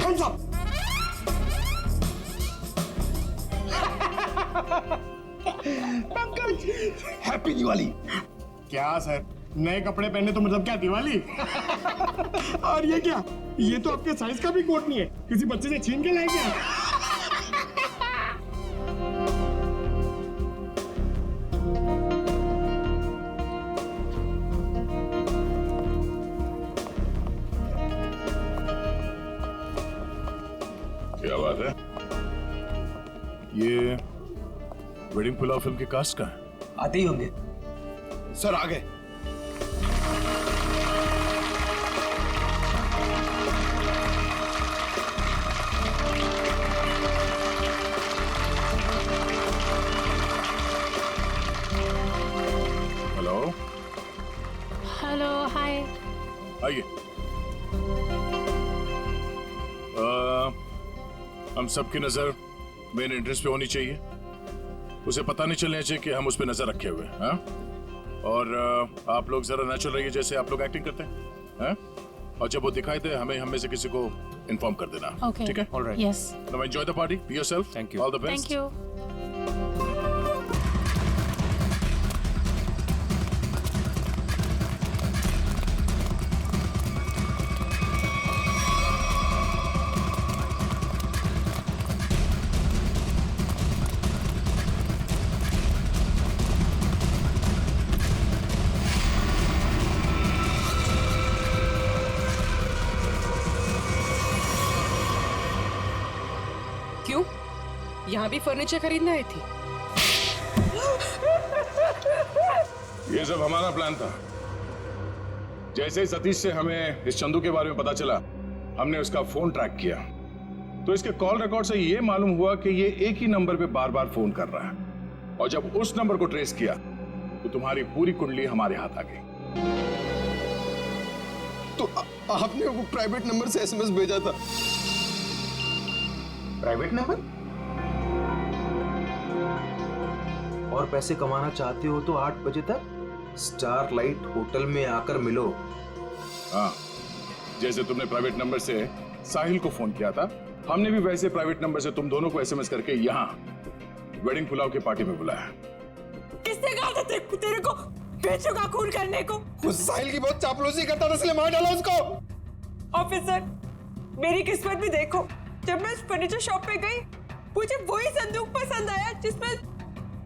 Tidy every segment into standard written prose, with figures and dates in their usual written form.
Hands up. Pankaj, happy Diwali. क्या sir, नए कपड़े पहने तो मतलब क्या दिवाली? और ये क्या, ये तो आपके साइज का भी कोट नहीं है, किसी बच्चे से छीन के लाए क्या? क्या बात है? ये वेडिंग पुलाव फिल्म के कास्ट का है? आते ही होंगे सर आ गए। हेलो, हेलो, हाय। आइए। हम सबकी नजर मेन एंट्रेंस पे होनी चाहिए। उसे पता नहीं चलना चाहिए कि हम उस पे नजर रखे हुए हैं, हाँ? और आप लोग जरा नेचुरल रहिए जैसे आप लोग एक्टिंग करते हैं, हाँ? और जब वो दिखाई दे हम में से किसी को इन्फॉर्म कर देना, Okay. ठीक है? Alright. Yes. Now enjoy the party. Be yourself. Thank you. All the best. Thank you. क्यों? यहाँ भी फर्नीचर खरीदने आई थी? ये सब हमारा प्लान था। जैसे ही सतीश से हमें इस चंदू के बारे में पता चला, हमने उसका फोन ट्रैक किया, तो इसके कॉल रिकॉर्ड से ये मालूम हुआ कि ये एक ही नंबर पे बार बार फोन कर रहा है। और जब उस नंबर को ट्रेस किया तो तुम्हारी पूरी कुंडली हमारे हाथ आ गई। तो आपने वो प्राइवेट नंबर से एसएमएस भेजा था? Private number? और पैसे कमाना चाहते हो तो 8 बजे तक स्टारलाइट होटल में आकर मिलो। हाँ, जैसे तुमने प्राइवेट नंबर से साहिल को फोन किया था, हमने भी वैसे प्राइवेट नंबर से तुम दोनों को एसएमएस करके यहाँ वेडिंग पुलाव की पार्टी में बुलाया। किसने कहा था तेरे को बेचू का खून करने को? उस साहिल की बहुत चापलूसी करता था, इसलिए मार डाला उसको। ऑफिसर, मेरी किस्मत भी देखो, जब मैं फर्नीचर शॉप पे गई, मुझे वही संदूक पसंद आया जिसमें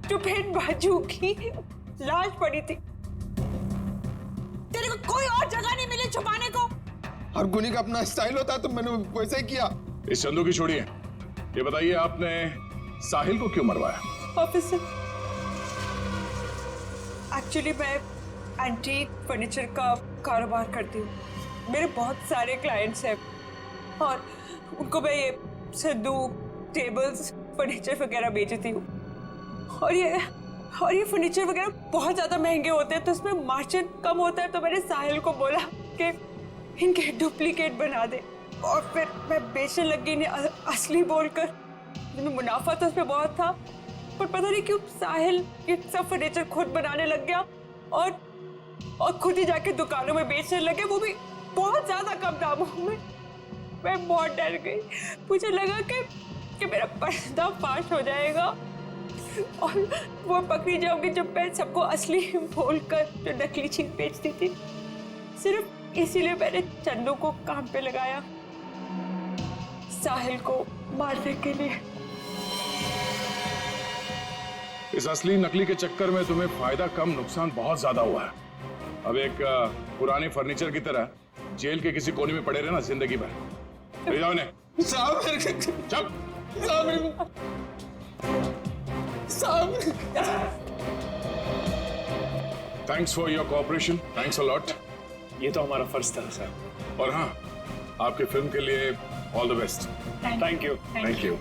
चुपेन बाजू की लाश पड़ी थी। तेरे को कोई और जगह नहीं मिली छुपाने को? हर गुनी का अपना स्टाइल होता है, तो मैंने वैसे ही किया। इस चंदू की छोड़िए, ये बताइए आपने साहिल को क्यों मरवाया? ऑफिसर, एक्चुअली मैं एंटीक फर्नीचर का कारोबार करती हूँ। मेरे बहुत सारे क्लाइंट्स हैं और उनको मैं ये संदूक, टेबल्स, फर्नीचर वगैरह बेचती हूँ। और ये फर्नीचर वगैरह बहुत ज़्यादा महंगे होते हैं, तो इसमें मार्जिन कम होता है। तो मैंने साहिल को बोला कि इनके डुप्लीकेट बना दे, और फिर मैं बेचने लगी इन्हें असली बोलकर। मुनाफा तो उसमें बहुत था, पर पता नहीं क्यों साहिल ये सब फर्नीचर खुद बनाने लग गया और खुद ही जाके दुकानों में बेचने लगे, वो भी बहुत ज्यादा कम दामों में। मैं बहुत डर गई, मुझे लगा कि मेरा पर्दा फाश हो जाएगा और वो पकड़ी जाऊंगी जब मैं सबको असली बोलकर जो नकली चीज बेचती थी। सिर्फ इसीलिए मैंने चंदू को काम पे लगाया, साहिल को मारने के लिए। इस असली नकली के चक्कर में तुम्हें फायदा कम, नुकसान बहुत ज्यादा हुआ है। अब एक पुराने फर्नीचर की तरह जेल के किसी कोने में पड़े रहना जिंदगी भर। ले जाओ इन्हें। चुप। Thanks for your cooperation, thanks a lot. ये तो हमारा फर्ज था सर। और हाँ, आपके फिल्म के लिए all the best. Thank you. Thank you.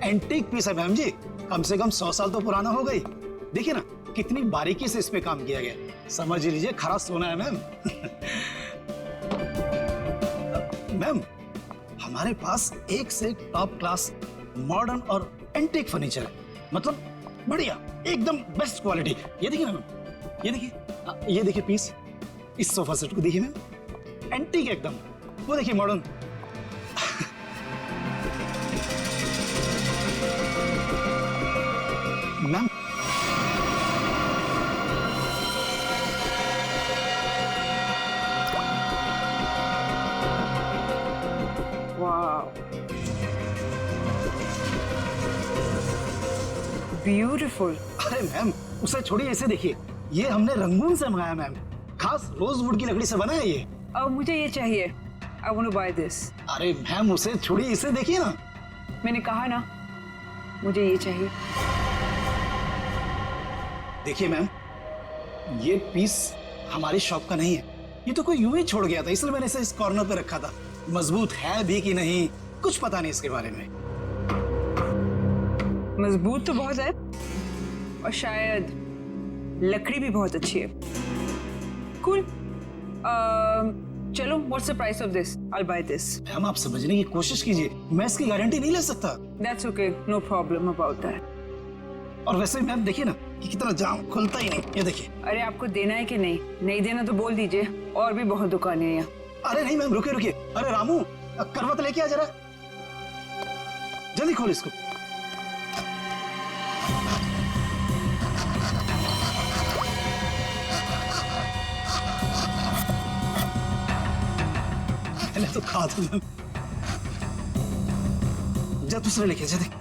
Antique piece है मैम जी, कम से कम 100 साल तो पुराना हो गई। देखिए ना कितनी बारीकी से इस पे काम किया गया, समझ लीजिए खरा सोना है मैम। मैम हमारे पास एक से एक टॉप क्लास मॉडर्न और एंटीक फर्नीचर है, मतलब बढ़िया, एकदम बेस्ट क्वालिटी। ये देखिए ना मैम, ये देखिए पीस, इस सोफा सेट को देखिए मैम, एंटीक एकदम, वो देखिए मॉडर्न। Ma'am beautiful. अरे मैम उसे छोड़िए, इसे देखिए, ये हमने रंगून से मंगाया मैम, खास रोजवुड की लकड़ी से बना है ये। अब मुझे ये चाहिए, I want to buy this. अरे मैम उसे छोड़िए, इसे देखिए ना। मैंने कहा ना मुझे ये चाहिए। देखिए मैम, ये पीस हमारी शॉप का नहीं है, ये तो कोई यूं ही छोड़ गया था, इसलिए मैंने इसे इस कॉर्नर पे रखा था। मजबूत है भी कि नहीं कुछ पता नहीं इसके बारे में। मजबूत तो बहुत है और शायद लकड़ी भी बहुत अच्छी है। कूल। चलो, what's the price of this? I buy this. Ma'am आप समझने की कोशिश कीजिए, मैं इसकी गारंटी नहीं ले सकता। That's okay, no problem about that. और वैसे मैम देखिए ना कि कितना जाम खुलता ही नहीं, ये देखिए। अरे आपको देना है कि नहीं? नहीं देना तो बोल दीजिए, और भी बहुत दुकानें हैं यहाँ। अरे नहीं मैम, रुकिए रुकिए। अरे रामू, करवत लेके आ जरा, जल्दी खोल इसको। मैंने तो कहा था मैम। जा दूसरे लेके जा, देख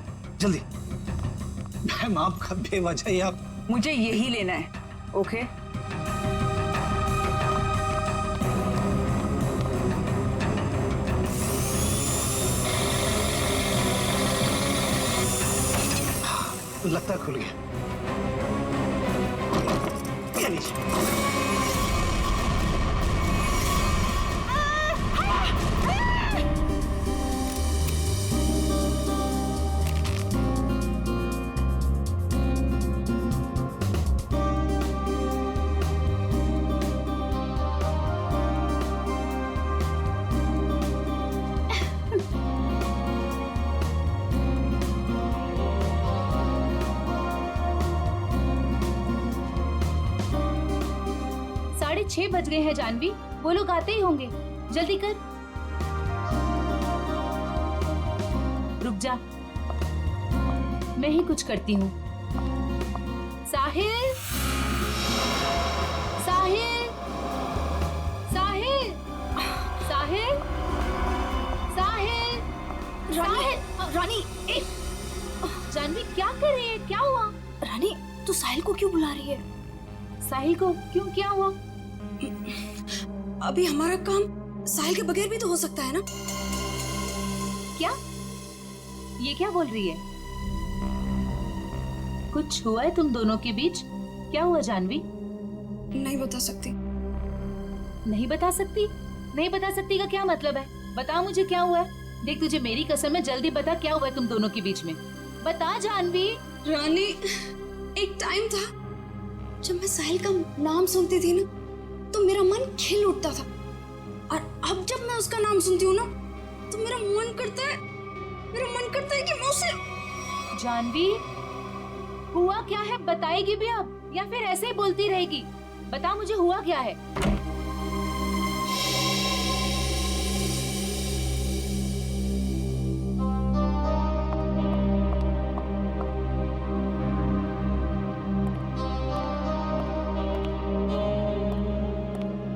जल्दी। मैम आपका बेवजह ही आप। मुझे यही लेना है, ओके? लगता है खुल गया। ये लीजिए। साढ़े 6 बज गए हैं जानवी, वो लोग आते ही होंगे, जल्दी कर। रुक जा, मैं ही कुछ करती हूँ। साहिल, साहिल, साहिल, साहिल, साहिल, साहिल। रानी, जानवी क्या कर रही है? क्या हुआ? रानी तू साहिल को क्यों बुला रही है? साहिल को क्यों? क्या हुआ? अभी हमारा काम साहिल के बगैर भी तो हो सकता है ना? क्या? ये क्या बोल रही है? कुछ हुआ है तुम दोनों के बीच? क्या हुआ जानवी? नहीं बता सकती। नहीं बता सकती? नहीं बता सकती का क्या मतलब है? बता मुझे क्या हुआ है। देख तुझे मेरी कसम है, जल्दी बता क्या हुआ है तुम दोनों के बीच में। बता जानवी। रानी, एक टाइम था जब मैं साहिल का नाम सुनती थी ना तो मेरा मन खिल उठता था, और अब जब मैं उसका नाम सुनती हूँ ना तो मेरा मन करता है कि मैं उसे। जानवी, हुआ क्या है? बताएगी भी अब या फिर ऐसे ही बोलती रहेगी? बता मुझे हुआ क्या है।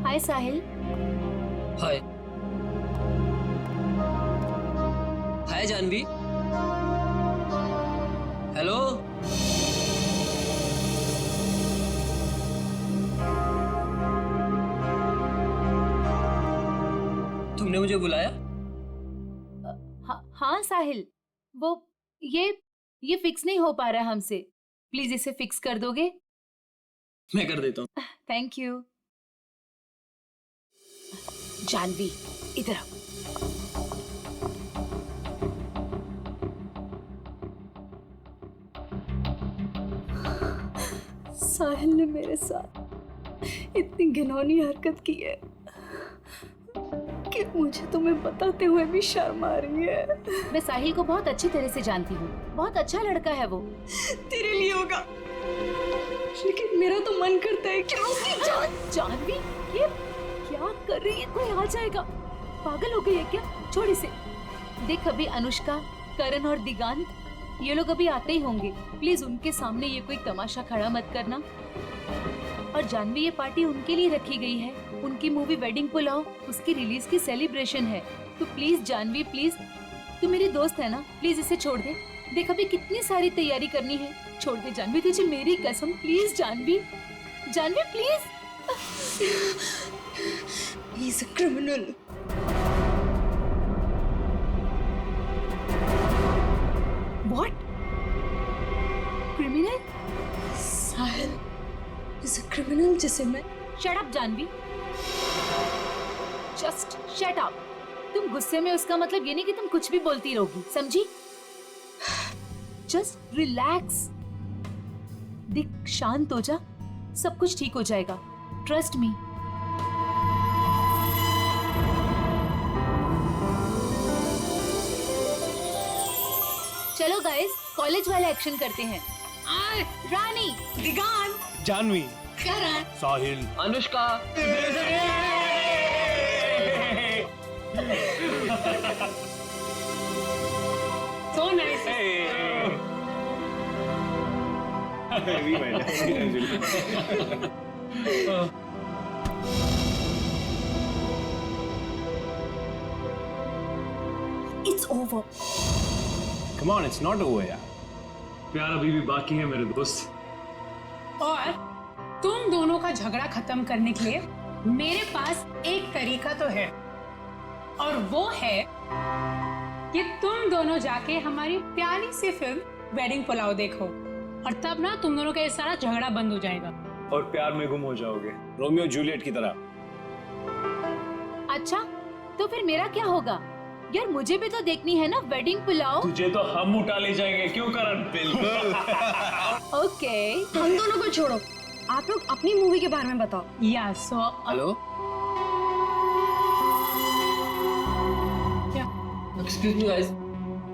हाय साहिल। हाय। हाय जानवी। हेलो। तुमने मुझे बुलाया? हाँ साहिल, वो ये फिक्स नहीं हो पा रहा हमसे, प्लीज इसे फिक्स कर दोगे? मैं कर देता हूँ। Thank you. जानवी इधर आओ। साहिल ने मेरे साथ इतनी घिनौनी हरकत की है कि मुझे तुम्हें बताते हुए भी शर्म आ रही है। मैं साहिल को बहुत अच्छी तरह से जानती हूँ, बहुत अच्छा लड़का है वो। तेरे लिए होगा, लेकिन मेरा तो मन करता है कि उसकी जान। जानवी, ये क्या कर रही है? कोई आ जाएगा। पागल हो गई है क्या? छोड़ इसे। देख, अभी अनुष्का, करण और दिगांत ये लोग अभी आते ही होंगे। प्लीज उनके सामने ये कोई तमाशा खड़ा मत करना। और जानवी, ये पार्टी उनके लिए रखी गई है। उनकी मूवी वेडिंग पुलाव, उसकी रिलीज की सेलिब्रेशन है। तो प्लीज जानवी, प्लीज, तू मेरी दोस्त है ना, प्लीज इसे छोड़ दे। देख, अभी कितनी सारी तैयारी करनी है। छोड़ दे जानवी, तुझे मेरी कसम। Please Jahnavi, Jahnavi please. He is a criminal. What? Criminal? Sahil is a criminal जिसे मैं। Shut up, Janvi. Just shut up. तुम गुस्से में, उसका मतलब ये नहीं कि तुम कुछ भी बोलती रहोगी, समझी? Just relax. दिख, शांत हो जा, सब कुछ ठीक हो जाएगा। Trust me. चलो गाइस, कॉलेज वाला एक्शन करते हैं। रानी, दिगांत, जानवी, करण, साहिल, Anushka. So nice. it's over. Come on, it's not over यार। प्यार अभी भी बाकी है मेरे दोस्त। और तुम दोनों का झगड़ा खत्म करने के लिए मेरे पास एक तरीका तो है, और वो है कि तुम दोनों जाके हमारी प्यारी सी फिल्म वेडिंग पुलाव देखो, और तब ना तुम दोनों का ये सारा झगड़ा बंद हो जाएगा। और प्यार में गुम हो जाओगे, रोमियो जूलियट की तरह। अच्छा, तो फिर मेरा क्या होगा? यार, मुझे भी तो देखनी है ना वेडिंग पुलाव। तुझे तो हम उठा ले जाएंगे, क्यों करण? बिल्कुल। ओके। हम दोनों को छोड़ो, आप लोग अपनी मूवी के बारे में बताओ। या सो हेलो, क्या? एक्सक्यूज मी गाइस,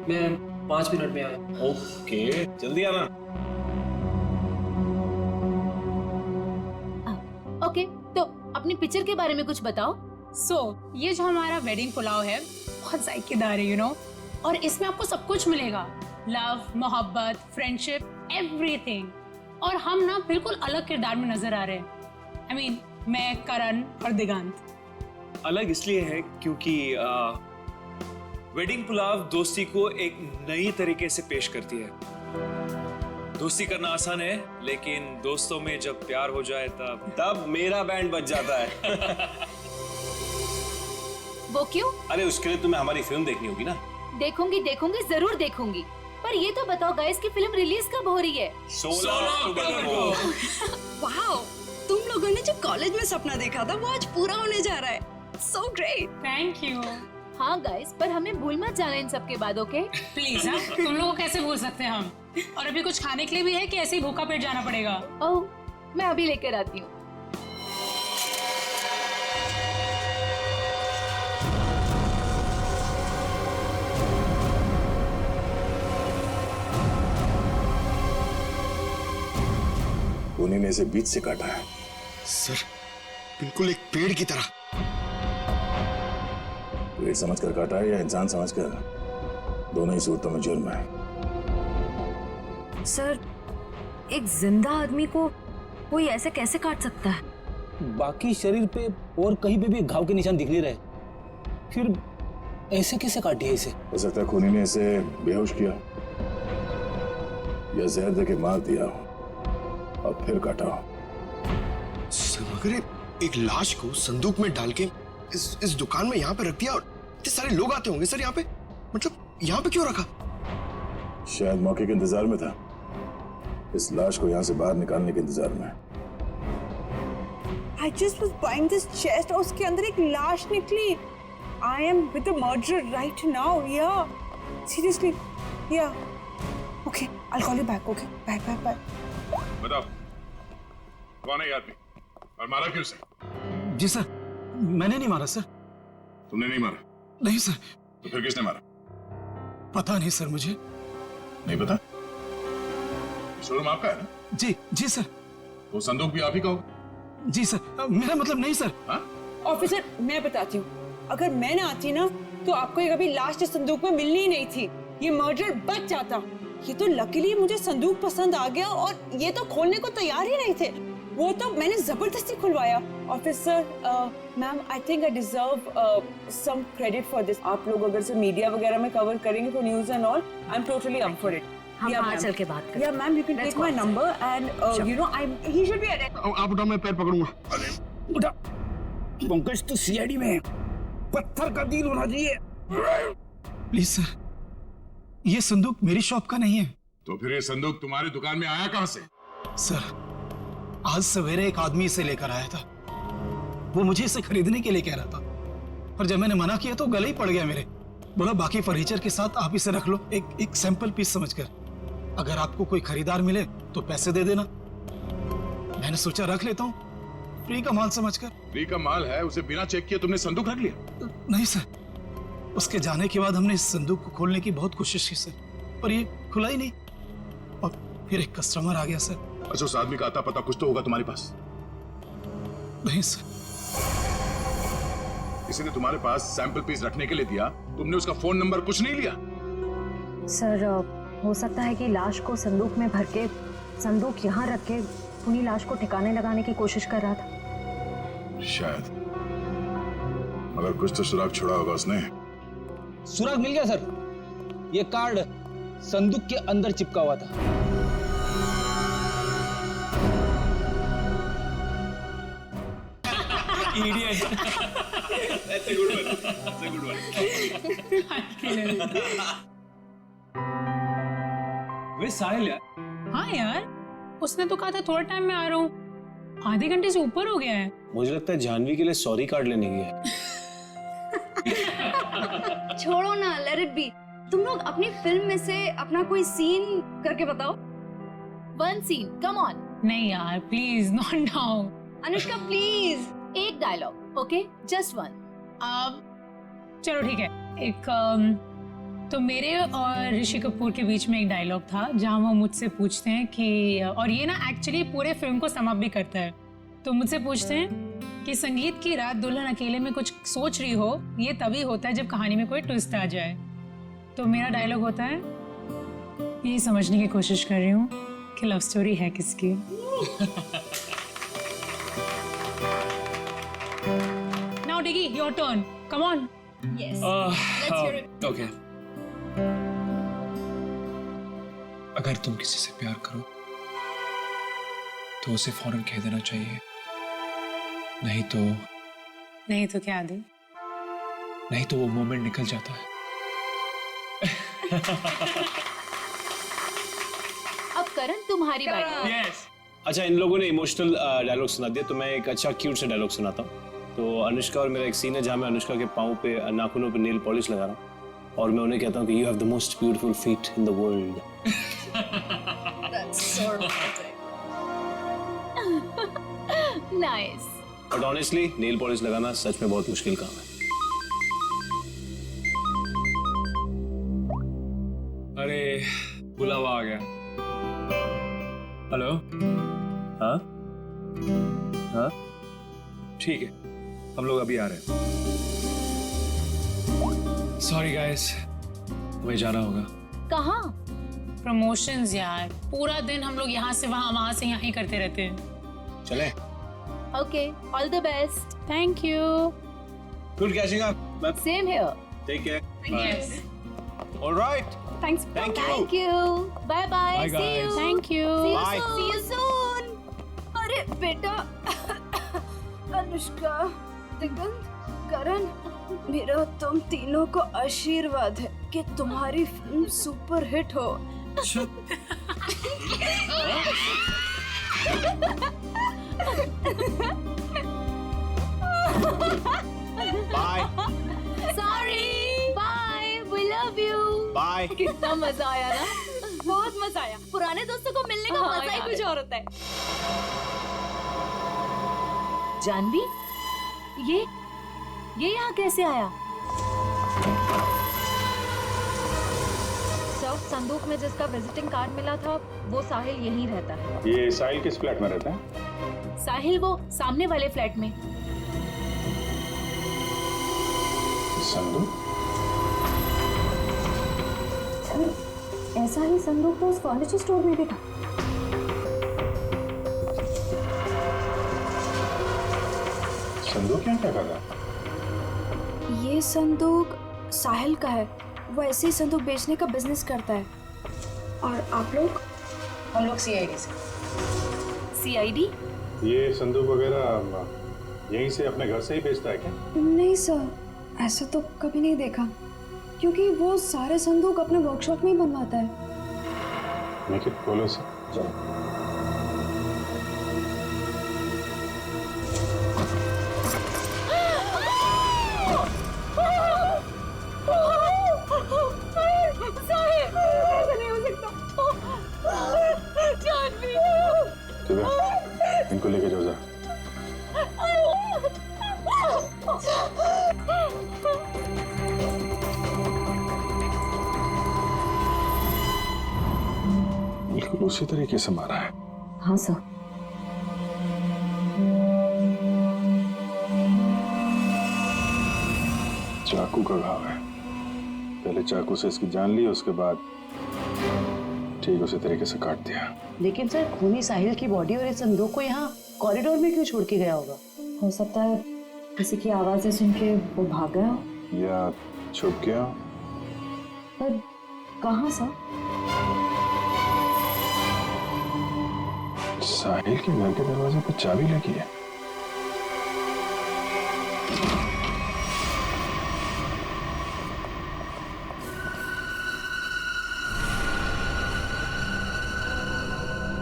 मैं 5 मिनट में आया। ओके, जल्दी आना। ओके, तो अपनी पिक्चर के बारे में कुछ बताओ। ये जो हमारा वेडिंग पुलाव है बहुत जायकेदार है, यू नो, और इसमें आपको सब कुछ मिलेगा। लव, मोहब्बत, फ्रेंडशिप, एवरीथिंग। और हम ना बिल्कुल अलग किरदार में नजर आ रहे हैं। I mean, मैं, करण और दिगांत। अलग इसलिए है क्योंकि वेडिंग पुलाव दोस्ती को एक नई तरीके से पेश करती है। दोस्ती करना आसान है, लेकिन दोस्तों में जब प्यार हो जाए तब मेरा बैंड बज जाता है। वो क्यों? अरे उसके लिए तुम्हें हमारी फिल्म देखनी होगी ना। देखूंगी, जरूर देखूंगी। पर ये तो बताओ गाइस कि फिल्म रिलीज कब हो रही है? 16 अक्टूबर को। वाओ, तुम लोगों ने जो कॉलेज में सपना देखा था वो आज पूरा होने जा रहा है। So great. Thank you. हाँ गाइस, पर हमें भूल मत जाना इन सब के बाद, ओके? प्लीज, हाँ, तुम लोगों को कैसे भूल सकते हैं हम? और अभी कुछ खाने के लिए भी है कि ऐसे ही भूखा पेट जाना पड़ेगा? ओह, मैं अभी लेकर आती हूँ। उन्हीं ने इसे बीच से काटा है। सर, बिल्कुल एक पेड़ की तरह। पेड़ समझकर काटा है या इंसान समझकर? दोनों ही सूरतों में जुर्म है। सर, एक जिंदा आदमी को कोई ऐसे कैसे काट सकता है? बाकी शरीर पे और कहीं पे भी घाव के निशान दिख नहीं रहे, फिर ऐसे कैसे काटी है इसे? हो सकता है खूनी ने इसे बेहोश किया या जहर देके मार दिया और फिर काटा हो। सर, मगर एक लाश को संदूक में डाल के इस दुकान में यहाँ पे रख दिया, और इतने सारे लोग आते होंगे सर यहाँ पे, मतलब यहाँ पे क्यों रखा? शायद मौके के इंतजार में था, इस लाश को यहाँ से बाहर निकालने के इंतजार में। I just was buying this chest और उसके अंदर एक लाश निकली। I am with the murderer right now. Yeah, seriously. Yeah. Okay, I'll call you back. Okay, bye. बताओ, कौन है ये आदमी और मारा क्यों से? जी सर, मैंने नहीं मारा सर, तुमने नहीं मारा? नहीं सर। तो फिर किसने मारा? पता नहीं सर, मुझे नहीं पता? शोरूम आपका है ना? जी जी सर। तो संदूक भी आप ही का होगा? जी सर, मेरा मतलब नहीं सर। हाँ? ऑफिसर मैं बताती हूँ, अगर मैं ना आती ना तो आपको ये कभी लास्ट संदूक में मिलनी ही नहीं थी, ये मर्डर बच जाता। ये तो लकीली मुझे संदूक पसंद आ गया और ये तो खोलने को तैयार ही नहीं थे, वो तो मैंने जबरदस्ती खुलवाया। Officer ma'am, I think I deserve some credit for this. आप लोग अगर से मीडिया वगैरह में कवर करेंगे तो news and all, I am totally up for it. हम बाहर चल के बात करें। या ma'am, you can take my number and you know he should be arrested. आप उठाओ, मैं पैर पकड़ूंगा। उठा। पंकज तो सीआईडी में है, पत्थर का दिल होना चाहिए। प्लीज सर, ये संदूक मेरी शॉप का नहीं है। तो फिर ये संदूक तुम्हारी दुकान में आया कहां से? सर, आज सवेरे एक आदमी इसे लेकर आया था, वो मुझे इसे खरीदने के लिए कह रहा था, पर जब मैंने मना किया तो गले ही पड़ गया मेरे। बोला बाकी फर्नीचर के साथ आप इसे रख लो, एक सैंपल पीस समझकर, अगर आपको कोई खरीदार मिले तो पैसे दे देना। मैंने सोचा रख लेता हूँ, फ्री का माल समझकर। फ्री का माल है, उसे बिना चेक किए तुमने संदूक रख लिया? नहीं सर, उसके जाने के बाद हमने इस संदूक को खोलने की बहुत कोशिश की सर, पर ये खुला ही नहीं। और फिर एक कस्टमर आ गया सर। अच्छा, उस आदमी का आता पता कुछ तो होगा तुम्हारे पास? नहीं सर। किसी ने तुम्हारे पास सैंपल पीस रखने के लिए दिया, तुमने उसका फोन नंबर कुछ नहीं लिया? सर हो सकता है कि लाश को संदूक में भर के संदूक यहाँ रख के उन्हीं लाश को ठिकाने लगाने की कोशिश कर रहा था। शायद, मगर कुछ तो सुराग छोड़ा होगा उसने। सुराग मिल गया सर, ये कार्ड संदूक के अंदर चिपका हुआ था। That's a good one. That's a good one. वे साहिल यार। हाँ यार, उसने तो कहा था थोड़ा टाइम में आ रहा हूँ, आधे घंटे से ऊपर हो गया है। मुझे लगता है जानवी के लिए सॉरी कार्ड लेने गया है। छोड़ो ना, लेट इट बी। तुम लोग अपनी फिल्म में से अपना कोई सीन करके बताओ। One scene, come on. नहीं यार please, not now. Anushka please. एक डायलॉग, ओके, जस्ट वन। चलो ठीक है, एक तो मेरे और ऋषि कपूर के बीच में एक डायलॉग था जहाँ वो मुझसे पूछते हैं कि, और ये ना एक्चुअली पूरे फिल्म को सम अप भी करता है, तो मुझसे पूछते हैं कि संगीत की रात दुल्हन अकेले में कुछ सोच रही हो, ये तभी होता है जब कहानी में कोई ट्विस्ट आ जाए। तो मेरा डायलॉग होता है, यही समझने की कोशिश कर रही हूँ कि लव स्टोरी है किसकी। Now Diggy, your turn. Come on. Yes. Let's hear it. Okay. अगर तुम किसी से प्यार करो तो उसे फौरन कह देना चाहिए, नहीं तो क्या दे? नहीं तो वो मोमेंट निकल जाता है। अब करण तुम्हारी बारी। Yes. अच्छा, इन लोगों ने इमोशनल डायलॉग सुना दिया, तो मैं एक अच्छा क्यूट सा डायलॉग सुनाता हूँ। तो अनुष्का और मेरा एक सीन है जहाँ मैं अनुष्का के पाँव पे, नाखूनों पे नेल पॉलिश लगा रहा हूँ और मैं उन्हें कहता हूँ कि you have the most beautiful feet in the world. That's so romantic. Nice. But honestly nail polish लगाना सच में बहुत मुश्किल काम है। अरे बुलावा आ गया। हेलो। हाँ हाँ ठीक है, हम लोग अभी आ रहे हैं। सॉरी गाइस, हमें जाना होगा। कहाँ? प्रमोशंस यार, पूरा दिन हम लोग यहाँ से वहाँ से यहाँ ही करते रहते हैं। चले? Okay, all the best. Thank you. Good catching up. Same here. Take care. Yes. Alright. Thanks. Thank you. Bye bye. Bye, see you. guys. Thank you. Bye. See you soon. अरे बेटा, अनुष्का, दिगंत, करण, मेरा तुम तीनों को आशीर्वाद है कि तुम्हारी फिल्म सुपर हिट हो। Bye sorry. Bye, we love you. Bye. कितना मजा आया ना। बहुत मजा आया। पुराने दोस्तों को मिलने का हाँ मजा ही यार। कुछ और होता है। जानवी, ये यहाँ कैसे आया? सर, संदूक में जिसका विजिटिंग कार्ड मिला था वो साहिल यहीं रहता है। ये साहिल किस फ्लैट में रहता है? साहिल वो सामने वाले फ्लैट में। संदूक? सर, ऐसा ही संदूक तो उस फर्नीचर स्टोर में भी था। संदूक यहाँ क्या कर रहा है? ये संदूक साहिल का है। वो ऐसे ही संदूक बेचने का बिजनेस करता है। और आप लोग? हम लोग सीआईडी से। सीआईडी? ये संदूक वगैरह यहीं से अपने घर से ही बेचता है क्या? नहीं सर, ऐसा तो कभी नहीं देखा, क्योंकि वो सारे संदूक अपने वर्कशॉप में ही बनवाता है। मेक इट बोलो सर। चलो। इनको लेके जाओ। बिल्कुल उसी तरीके से मारा है। हाँ सर। चाकू का घाव है। पहले चाकू से इसकी जान ली, उसके बाद ठीक उसी तरीके से काट दिया। लेकिन सर, खूनी साहिल की बॉडी और इस संदूक को यहाँ कॉरिडोर में क्यों छोड़ के गया होगा? हो सकता है किसी की आवाजें सुन के वो भाग गया हो। या छुप गया। पर कहाँ सर? साहिल के घर के दरवाजे पर चाबी लगी है।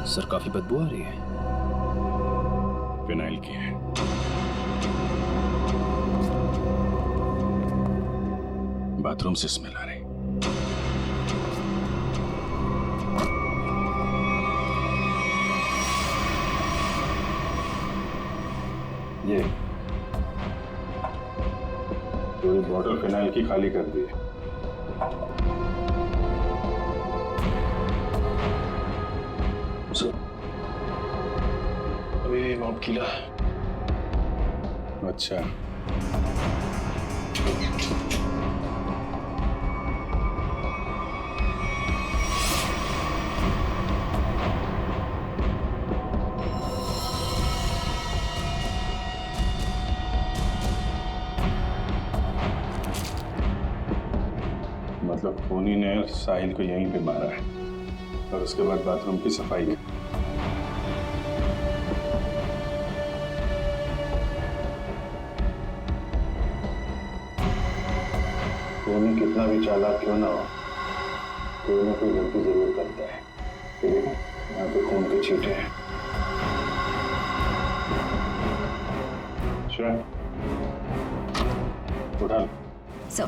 सर, काफी बदबू आ रही है। फिनाइल की है। बाथरूम से स्मेल आ रही। ये पूरी बॉटल फिनाइल की खाली कर दी है। अभी मॉब किला। अच्छा, मतलब खूनी ने साहिल को यहीं पे मारा है और उसके बाद बाथरूम की सफाई की। खूनी कितना भी चालाक क्यों ना हो, कोई ना कोई गलती जरूर करता है। ये देखो, यहाँ पे खून के छींटे हैं। श्रेया, उठा लो। सर,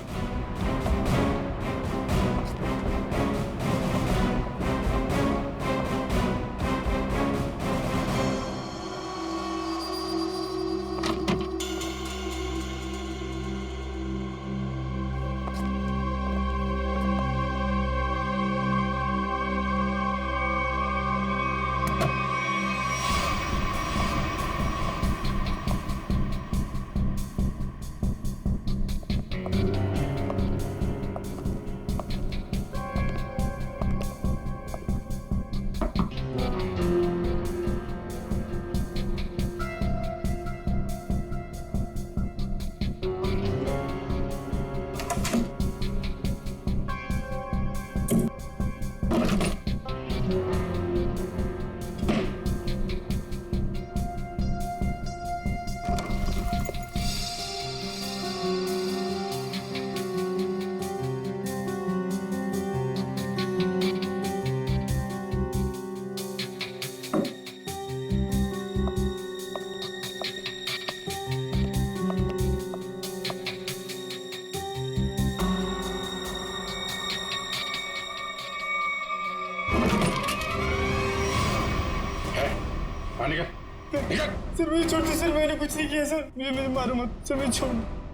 सर मुझे छोड़ दो सर, मैंने कुछ नहीं किया सर, मुझे मारो मत सर, मुझे छोड़।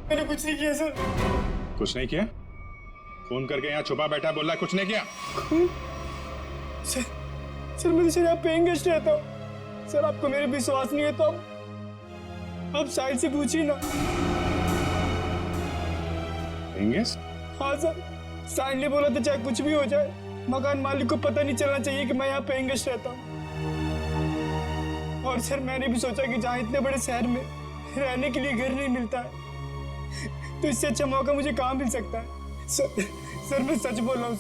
मैंने कुछ नहीं किया सर। कुछ नहीं किया? फोन करके यहाँ छुपा बैठा बोल रहा कुछ नहीं किया? सर मैं तो सर यहाँ पेइंग गेस्ट रहता हूँ। सर आपको मेरे विश्वास नहीं है तो आप साइड से पूछिए ना। इंगेस? हाँ सर, साइड ने बोला था चाहे कुछ भी हो जाए मकान मालिक को पता नहीं चलना चाहिए कि मैं यहाँ पेइंग गेस्ट रहता हूँ। और सर मैंने भी सोचा कि जहाँ इतने बड़े शहर में रहने के लिए घर नहीं मिलता है तो इससे अच्छा मौका मुझे कहाँ मिल सकता है। सर मैं सच बोल रहा हूँ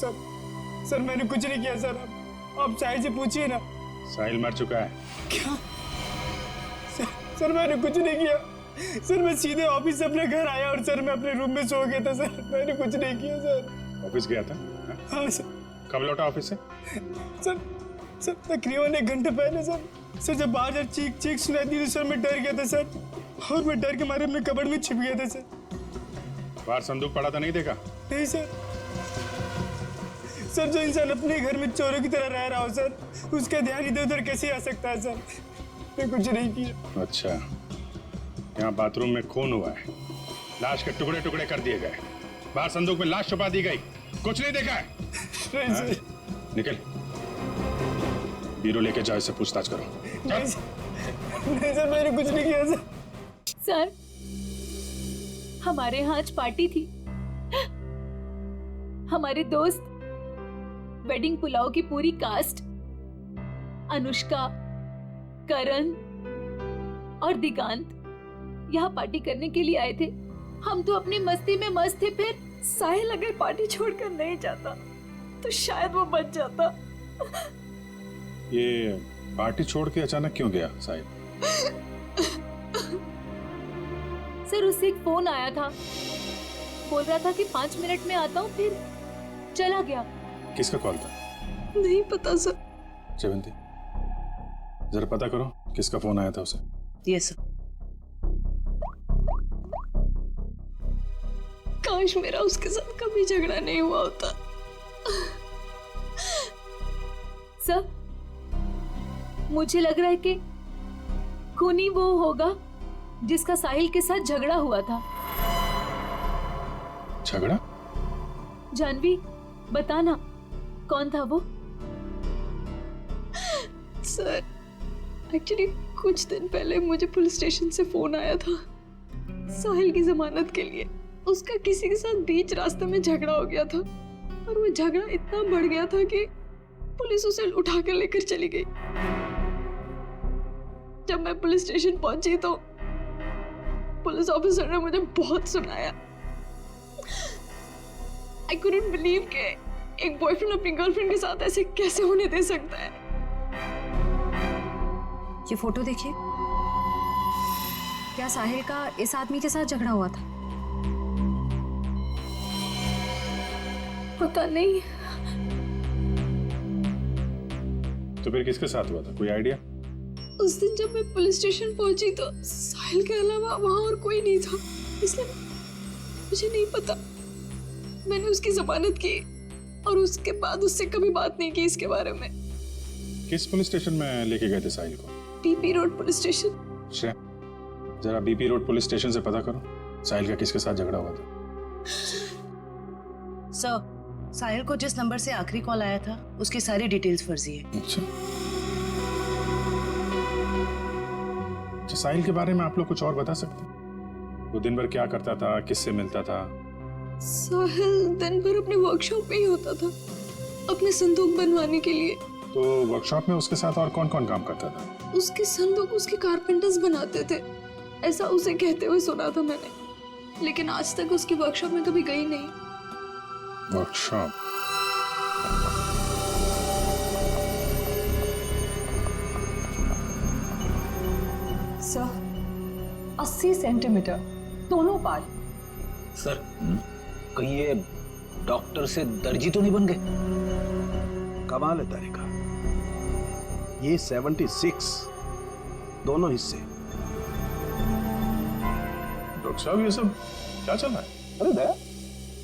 सर मैंने कुछ नहीं किया सर। आप साहिल से पूछिए ना। साहिल मर चुका है। क्या? सर मैंने कुछ नहीं किया सर। मैं सीधे ऑफिस से अपने घर आया और सर मैं अपने रूम में सो गया था सर। मैंने कुछ नहीं किया सर। ऑफिस गया था? हाँ सर। कब लौटा ऑफिस से? सर तकरीबन 1 घंटे पहले सर। जब बाहर चीख सुनाई दी तो सर मैं डर गया था सर और मैं डर के मारे अपने कबर्ड में छिप गया था सर। बाहर संदूक पड़ा था नहीं देखा? नहीं सर। जो इंसान अपने घर में चोरों की तरह रह रहा हो सर उसका ध्यान इधर उधर कैसे आ सकता है सर। मैं कुछ नहीं किया। अच्छा, यहाँ बाथरूम में खून हुआ है, लाश के टुकड़े टुकड़े कर दिए गए, बाहर संदूक में लाश छुपा दी गई, कुछ नहीं देखा है? नहीं सर। निकल, बीरो लेके जाओ, इससे पूछताछ करो। नहीं सर मैंने कुछ नहीं किया सर। सर हमारे यहाँ आज पार्टी थी। हमारे दोस्त वेडिंग पुलाव की पूरी कास्ट अनुष्का, करण और दिगांत यहाँ पार्टी करने के लिए आए थे। हम तो अपनी मस्ती में मस्त थे। फिर साहिल अगर पार्टी छोड़कर नहीं जाता तो शायद वो बच जाता। ये पार्टी छोड़ के अचानक क्यों गया साहिल? सर उससे एक फोन आया था, बोल रहा था कि 5 मिनट में आता हूँ, फिर चला गया। किसका कॉल था? नहीं पता सर। जयवंती जरा पता करो किसका फोन आया था उसे। Yes sir. काश मेरा उसके साथ कभी झगड़ा नहीं हुआ होता। सर मुझे लग रहा है कि खूनी वो होगा जिसका साहिल के साथ झगड़ा हुआ था। झगड़ा? जानवी बताना कौन था वो? सर एक्चुअली कुछ दिन पहले मुझे पुलिस स्टेशन से फोन आया था साहिल की जमानत के लिए। उसका किसी के साथ बीच रास्ते में झगड़ा हो गया था और वो झगड़ा इतना बढ़ गया था कि पुलिस उसे उठा कर लेकर चली गई। जब मैं पुलिस स्टेशन पहुंची तो पुलिस ऑफिसर ने मुझे बहुत सुनाया। I couldn't believe कि एक बॉयफ्रेंड अपनी गर्लफ्रेंड के साथ ऐसे कैसे होने दे सकता है। ये फोटो देखिए। क्या साहिल का इस आदमी के साथ झगड़ा हुआ था? पता नहीं। तो फिर किसके साथ हुआ था, कोई आइडिया? उस दिन जब मैं पुलिस स्टेशन पहुंची तो साहिल के अलावा वहां और कोई नहीं था, इसलिए मुझे नहीं पता। मैंने उसकी जमानत की और उसके बाद उससे कभी बात नहीं की इसके बारे में। किस पुलिस स्टेशन में लेके गए थे साहिल को? BP road police station. जरा बीपी रोड पुलिस स्टेशन से पता करो साहिल का किसके साथ झगड़ा हुआ था। सर साहिल को जिस नंबर से आखिरी कॉल आया था उसकी सारी डिटेल्स फर्जी है। अच्छा, साहिल के बारे में आप लोग कुछ और बता सकते हैं? वो दिन भर क्या करता था, किससे मिलता था? साहिल दिन भर अपने वर्कशॉप में ही होता था अपने संदूक बनवाने के लिए। तो वर्कशॉप में उसके साथ और कौन कौन काम करता था? उसके संदूक उसके कारपेंटर्स बनाते थे, ऐसा उसे कहते हुए सुना था मैंने, लेकिन आज तक उसकी वर्कशॉप में कभी गई नहीं। वर्कशॉप? सर 80 सेंटीमीटर दोनों पार्ट। सर कहीं ये डॉक्टर से दर्जी तो नहीं बन गए? कमाल है तारिका, ये 76 दोनों हिस्से। डॉक्टर साहब ये सब क्या चल रहा है? अरे दया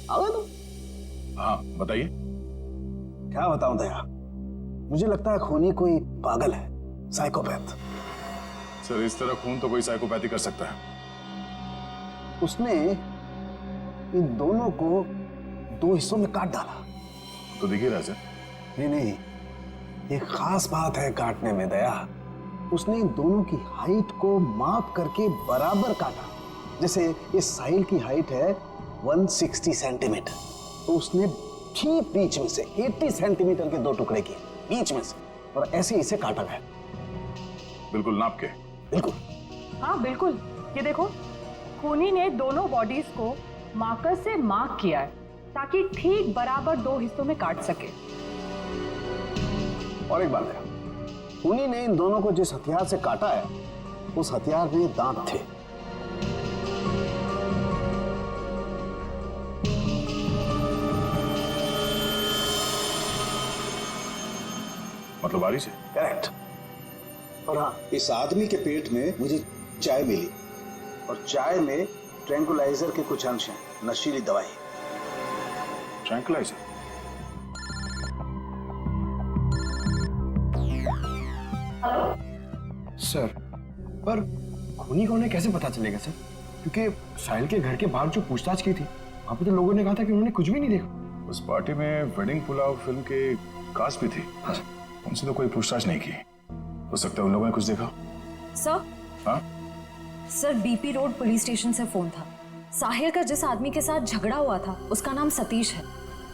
आ गए तुम? हाँ बताइए। क्या बताऊं दया, मुझे लगता है खूनी कोई पागल है, साइकोपैथ। सर इस तरह खून तो कोई साइकोपैथी कर सकता है। उसने इन दोनों को 2 हिस्सों में काट डाला। तो दिख ही रहा सर। नहीं, एक खास बात है काटने में दया। उसने इन दोनों की हाइट को माप करके बराबर काटा। जैसे इस साहिल की हाइट है 160 सेंटीमीटर, तो उसने ठीक बीच में से 80 सेंटीमीटर के 2 टुकड़े किए बीच में से, और ऐसे इसे काटा गया। बिल्कुल नाप के। बिल्कुल। हाँ बिल्कुल, ये देखो, खूनी ने दोनों बॉडीज को मार्कर से मार्क किया है ताकि ठीक बराबर 2 हिस्सों में काट सके। और एक बात है, खूनी ने इन दोनों को जिस हथियार से काटा है उस हथियार में दांत थे। मतलब बारी से? करेक्ट। और हाँ, इस आदमी के पेट में मुझे चाय मिली, और चाय में ट्रैंकुलाइजर के कुछ अंश हैं, नशीली दवाई। ट्रैंकुलाइजर? सर, पर खूनी को उन्हें कैसे पता चलेगा सर? क्योंकि साहिल के घर के बाहर जो पूछताछ की थी, वहां पे तो लोगों ने कहा था कि उन्होंने कुछ भी नहीं देखा। उस पार्टी में वेडिंग पुलाव फिल्म के कास्ट भी थी। उनसे तो कोई पूछताछ नहीं की। हो सकता है उन लोगों ने कुछ देखा। सर, हाँ? Sir BP road police station से फोन था। साहिल का जिस आदमी के साथ झगड़ा हुआ था उसका नाम सतीश है,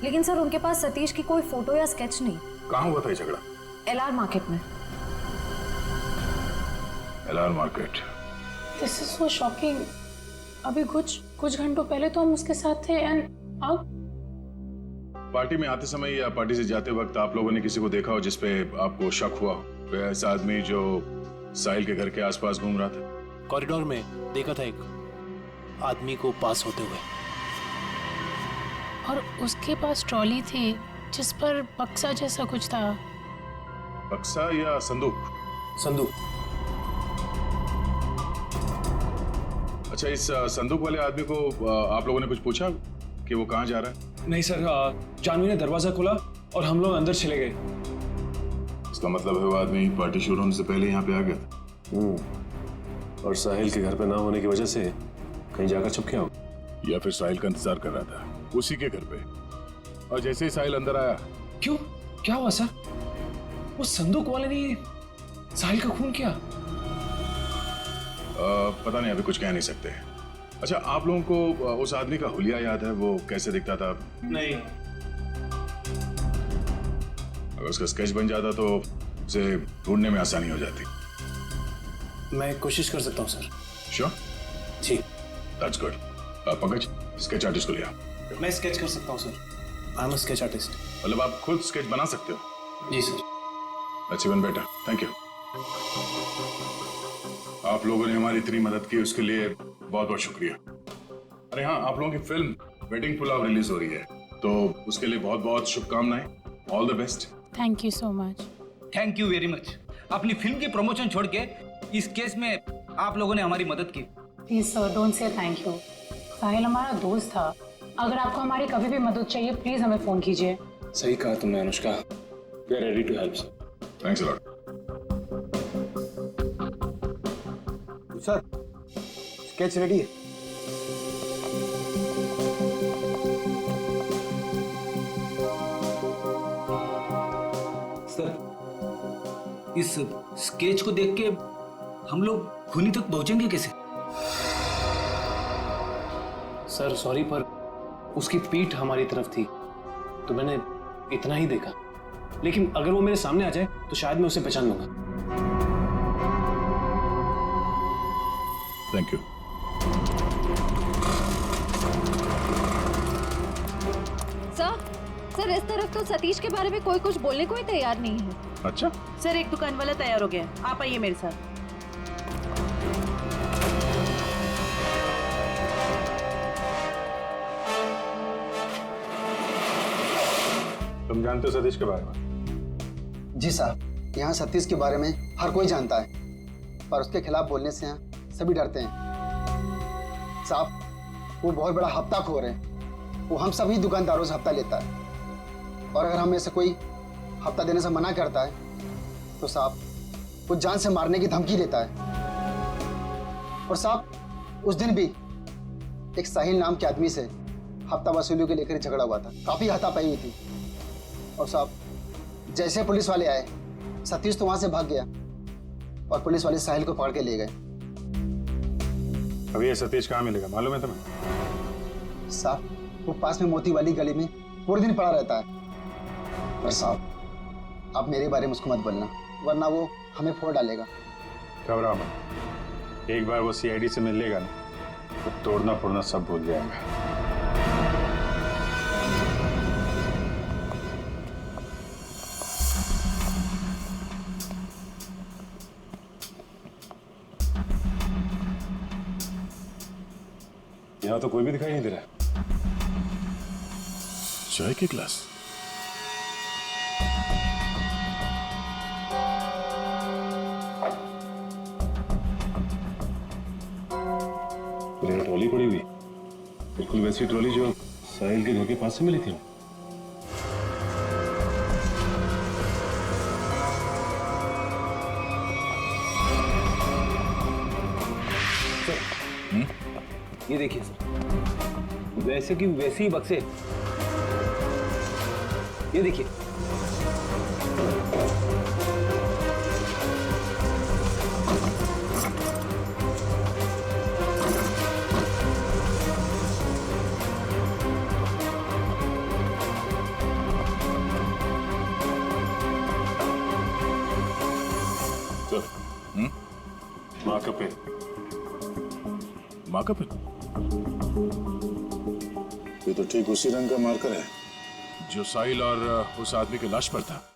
लेकिन सर उनके पास सतीश की कोई फोटो या स्केच नहीं। कहाँ हुआ था ये झगड़ा? LR मार्केट में। LR market. This is so shocking. अभी कुछ घंटों पहले तो हम उसके साथ थे, एंड अब पार्टी में आते समय या पार्टी से जाते वक्त आप लोगों ने किसी को देखा हो जिसपे आपको शक हुआ हो? कोई ऐसा आदमी जो साहिल के घर के आसपास घूम रहा था? कॉरिडोर में देखा था एक आदमी को पास होते हुए। और उसके पास ट्रॉली थी जिस पर बक्सा जैसा कुछ था। बक्सा या संदूक? संदूक। अच्छा, इस संदूक वाले आदमी को आप लोगों ने कुछ पूछा कि वो कहाँ जा रहा है? नहीं सर, जानवी ने दरवाजा खोला और हम लोग अंदर चले गए। इसका मतलब है वो आदमी पार्टी शुरू होने से पहले यहाँ पे आ गया था। और साहिल के घर पे ना होने की वजह से कहीं जाकर छुप गया हो, या फिर साहिल का इंतजार कर रहा था उसी के घर पे। और जैसे ही साहिल अंदर आया। क्यों, क्या हुआ सर? वो संदूक वाले ने साहिल का खून किया? पता नहीं, अभी कुछ कह नहीं सकते। अच्छा, आप लोगों को उस आदमी का हुलिया याद है? वो कैसे दिखता था? नहीं। अगर उसका स्केच बन जाता तो उसे ढूंढने में आसानी हो जाती। मैं कोशिश कर सकता हूँ सर। श्योर? जी। That's good. Pankaj, sketch artist को लिया। मैं स्केच कर सकता हूँ sir. I am a sketch artist. मतलब आप खुद स्केच बना सकते हो? जी sir. That's even better, thank you. आप लोगों ने हमारी इतनी मदद की, उसके लिए बहुत बहुत शुक्रिया। अरे हाँ, आप लोगों की फिल्म वेडिंग पुलाव रिलीज हो रही है, तो उसके लिए बहुत बहुत शुभकामनाएं। All the best. Thank you so much. Thank you very much. अपनी फिल्म की प्रमोशन छोड़ के इस केस में आप लोगों ने हमारी मदद की। Please sir, don't say thank you. Sahil हमारा दोस्त था। अगर आपको हमारी कभी भी मदद चाहिए प्लीज हमें फोन कीजिए। सही कहा तुमने Anushka. We are ready to help sir. Thanks a lot. Sir, sketch ready है। सर, इस स्केच को देख के हम लोग खूनी तक पहुंचेंगे कैसे? सर सॉरी, पर उसकी पीठ हमारी तरफ थी तो मैंने इतना ही देखा, लेकिन अगर वो मेरे सामने आ जाए तो शायद मैं उसे पहचान लूंगा। Thank you. सर इस तरफ तो सतीश के बारे में कोई कुछ बोलने को ही तैयार नहीं है। अच्छा सर, एक दुकान वाला तैयार हो गया, आप आइए मेरे साथ। तुम जानते हो सतीश के बारे में? जी साहब, यहाँ सतीश के बारे में हर कोई जानता है, पर उसके खिलाफ बोलने से यहाँ सभी डरते हैं। साहब, वो बहुत बड़ा हफ्ताखोर है। वो हम सभी दुकानदारों से हफ्ता लेता है, और अगर हमें से कोई हफ्ता देने से मना करता है तो साहब वो जान से मारने की धमकी देता है। और साहब, उस दिन भी एक साहिल नाम के आदमी से हफ्ता वसूलियों के लेकर ही झगड़ा हुआ था, काफी हाथापाई हुई थी। और साहब, जैसे पुलिस वाले आए, सतीश तो वहां से भाग गया और पुलिस वाले साहिल को पकड़ के ले गए। अभी ये सतीश कहाँ मिलेगा मालूम है तुम्हें? साहब, वो पास में मोती वाली गली में पूरे दिन पड़ा रहता है। पर साहब, आप मेरे बारे में उसको मत बोलना, वरना वो हमें फोड़ डालेगा। घबराओ मत, एक बार वो सीआईडी से मिल लेगा ना तो तोड़ना फोड़ना सब भूल जाएगा। यहाँ तो कोई भी दिखाई नहीं दे रहा। चाय की ग्लास, ट्रॉली पड़ी हुई, बिल्कुल वैसी ट्रॉली जो साहिल के घर के पास से मिली थी। ये देखिए सर, वैसे की वैसे ही बक्से, ये देखिए। माँ का पेन, माँ का पेन, ये तो ठीक उसी रंग का मार्कर है जो साहिल और उस आदमी की लाश पर था।